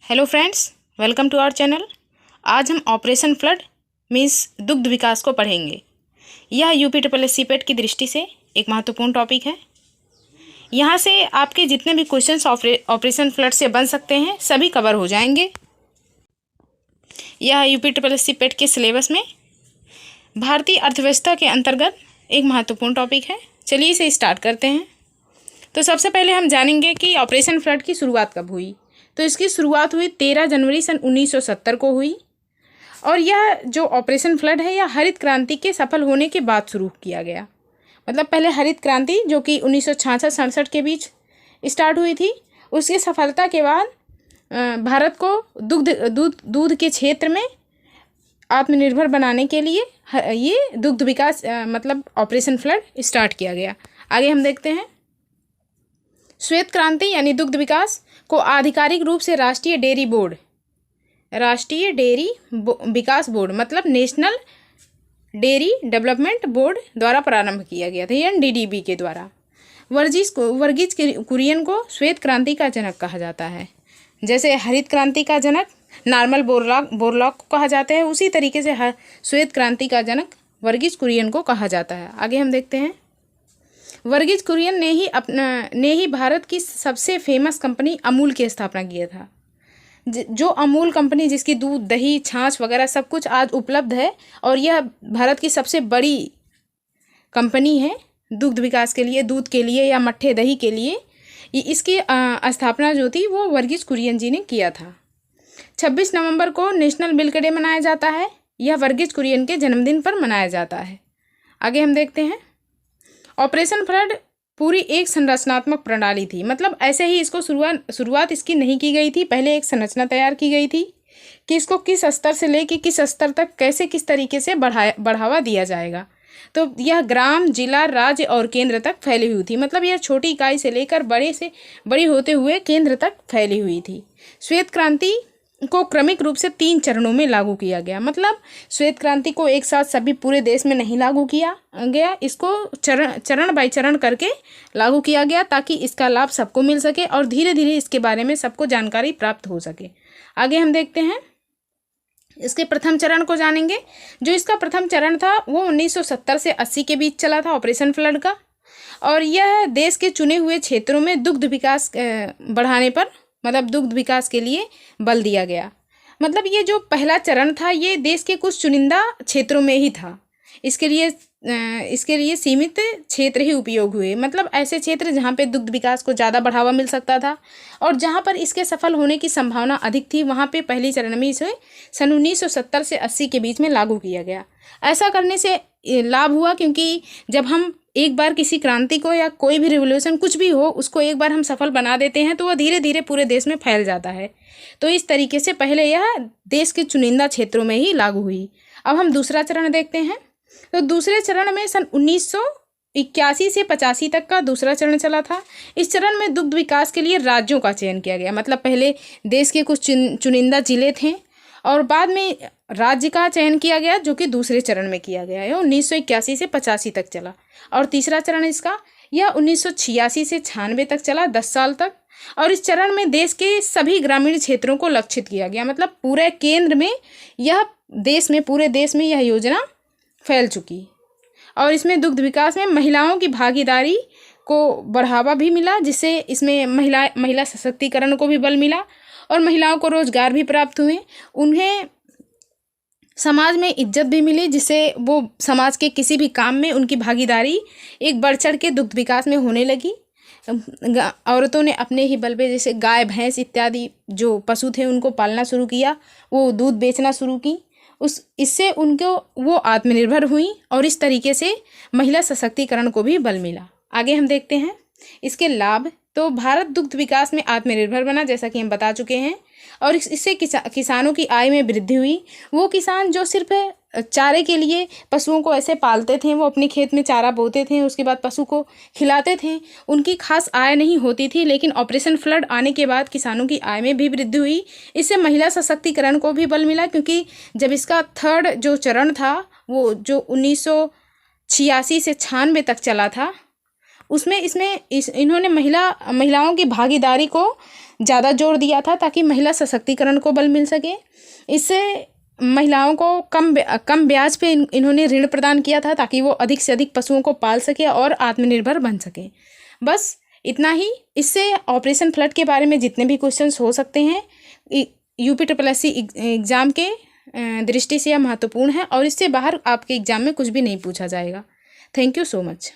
Hello friends, welcome to our channel. आज हम operation flood means दुग्ध विकास को पढ़ेंगे। यह यूपी पेट की दृष्टि से एक महत्वपूर्ण टॉपिक है। यहाँ से आपके जितने भी क्वेश्चंस ऑपरेशन फ्लड से बन सकते हैं सभी कवर हो जाएंगे। यह यूपी पेट के सिलेबस में भारतीय अर्थव्यवस्था के अंतर्गत एक महत्वपूर्ण टॉपिक है। चलिए इसे स्टार्ट करते हैं। तो सबसे पहले हम जानेंगे कि ऑपरेशन फ्लड की शुरुआत कब हुई। तो इसकी शुरुआत हुई 13 जनवरी सन 1970 को हुई। और यह जो ऑपरेशन फ्लड है यह हरित क्रांति के सफल होने के बाद शुरू किया गया। मतलब पहले हरित क्रांति जो कि 1966-67 के बीच स्टार्ट हुई थी, उसकी सफलता के बाद भारत को दूध के क्षेत्र में आत्मनिर्भर बनाने के लिए ये दुग्ध विकास मतलब ऑपरेशन फ्लड स्टार्ट किया गया। आगे हम देखते हैं। श्वेत क्रांति यानी दुग्ध विकास को आधिकारिक रूप से राष्ट्रीय डेयरी विकास बोर्ड मतलब नेशनल डेयरी डेवलपमेंट बोर्ड द्वारा प्रारंभ किया गया था, NDDB के द्वारा। वर्गीज कुरियन को श्वेत क्रांति का जनक कहा जाता है। जैसे हरित क्रांति का जनक नॉर्मन बोरलॉग को कहा जाता है, उसी तरीके से श्वेत क्रांति का जनक वर्गीज कुरियन को कहा जाता है। आगे हम देखते हैं। वर्गीज कुरियन ने ही भारत की सबसे फेमस कंपनी अमूल की स्थापना किया था। जो अमूल कंपनी जिसकी दूध, दही, छाछ वगैरह सब कुछ आज उपलब्ध है और यह भारत की सबसे बड़ी कंपनी है दुग्ध विकास के लिए, दूध के लिए या मट्ठे दही के लिए। इसकी स्थापना जो थी वो वर्गीज कुरियन जी ने किया था। 26 नवंबर को नेशनल मिल्क डे मनाया जाता है। यह वर्गीज कुरियन के जन्मदिन पर मनाया जाता है। आगे हम देखते हैं। ऑपरेशन फ्लड पूरी एक संरचनात्मक प्रणाली थी। मतलब ऐसे ही इसको शुरुआत इसकी नहीं की गई थी। पहले एक संरचना तैयार की गई थी कि इसको किस स्तर से लेकर किस स्तर तक कैसे किस तरीके से बढ़ावा दिया जाएगा। तो यह ग्राम, जिला, राज्य और केंद्र तक फैली हुई थी। मतलब यह छोटी इकाई से लेकर बड़ी होते हुए केंद्र तक फैली हुई थी। श्वेत क्रांति को क्रमिक रूप से 3 चरणों में लागू किया गया। मतलब श्वेत क्रांति को एक साथ सभी पूरे देश में नहीं लागू किया गया, इसको चरण बाय चरण करके लागू किया गया ताकि इसका लाभ सबको मिल सके और धीरे धीरे इसके बारे में सबको जानकारी प्राप्त हो सके। आगे हम देखते हैं। इसके प्रथम चरण को जानेंगे। जो इसका प्रथम चरण था वो 1970 से 80 के बीच चला था ऑपरेशन फ्लड का। और यह देश के चुने हुए क्षेत्रों में दुग्ध विकास बढ़ाने पर मतलब दुग्ध विकास के लिए बल दिया गया। मतलब ये जो पहला चरण था ये देश के कुछ चुनिंदा क्षेत्रों में ही था। इसके लिए सीमित क्षेत्र ही उपयोग हुए। मतलब ऐसे क्षेत्र जहाँ पे दुग्ध विकास को ज़्यादा बढ़ावा मिल सकता था और जहाँ पर इसके सफल होने की संभावना अधिक थी वहाँ पे पहली चरण में इसे सन 1970 से 80 के बीच में लागू किया गया। ऐसा करने से लाभ हुआ क्योंकि जब हम एक बार किसी क्रांति को या कोई भी रिवोल्यूशन कुछ भी हो उसको एक बार हम सफल बना देते हैं तो वह धीरे धीरे पूरे देश में फैल जाता है। तो इस तरीके से पहले यह देश के चुनिंदा क्षेत्रों में ही लागू हुई। अब हम दूसरा चरण देखते हैं। तो दूसरे चरण में सन 1981 से 85 तक का दूसरा चरण चला था। इस चरण में दुग्ध विकास के लिए राज्यों का चयन किया गया। मतलब पहले देश के कुछ चुनिंदा जिले थे और बाद में राज्य का चयन किया गया जो कि दूसरे चरण में किया गया है। 1981 से 85 तक चला। और तीसरा चरण इसका यह 1986 से 96 तक चला, 10 साल तक। और इस चरण में देश के सभी ग्रामीण क्षेत्रों को लक्षित किया गया। मतलब पूरे केंद्र में पूरे देश में यह योजना फैल चुकी। और इसमें दुग्ध विकास में महिलाओं की भागीदारी को बढ़ावा भी मिला, जिससे इसमें महिला सशक्तिकरण को भी बल मिला और महिलाओं को रोजगार भी प्राप्त हुए। उन्हें समाज में इज्जत भी मिली, जिससे वो समाज के किसी भी काम में उनकी भागीदारी एक बढ़ चढ़ के दुग्ध विकास में होने लगी। औरतों ने अपने ही बल पे जैसे गाय, भैंस इत्यादि जो पशु थे उनको पालना शुरू किया, वो दूध बेचना शुरू की। इससे उनको वो आत्मनिर्भर हुई और इस तरीके से महिला सशक्तिकरण को भी बल मिला। आगे हम देखते हैं इसके लाभ। तो भारत दुग्ध विकास में आत्मनिर्भर बना जैसा कि हम बता चुके हैं और इससे किसानों की आय में वृद्धि हुई। वो किसान जो सिर्फ चारे के लिए पशुओं को ऐसे पालते थे, वो अपने खेत में चारा बोते थे, उसके बाद पशु को खिलाते थे, उनकी खास आय नहीं होती थी। लेकिन ऑपरेशन फ्लड आने के बाद किसानों की आय में भी वृद्धि हुई। इससे महिला सशक्तिकरण को भी बल मिला क्योंकि जब इसका थर्ड जो चरण था वो जो 1986 से 96 तक चला था उसमें इन्होंने महिलाओं की भागीदारी को ज़्यादा जोर दिया था ताकि महिला सशक्तिकरण को बल मिल सके। इससे महिलाओं को कम ब्याज पे इन्होंने ऋण प्रदान किया था ताकि वो अधिक से अधिक पशुओं को पाल सके और आत्मनिर्भर बन सके। बस इतना ही। इससे ऑपरेशन फ्लड के बारे में जितने भी क्वेश्चंस हो सकते हैं UPSSC एग्ज़ाम के दृष्टि से यह महत्वपूर्ण है और इससे बाहर आपके एग्ज़ाम में कुछ भी नहीं पूछा जाएगा। Thank you so much.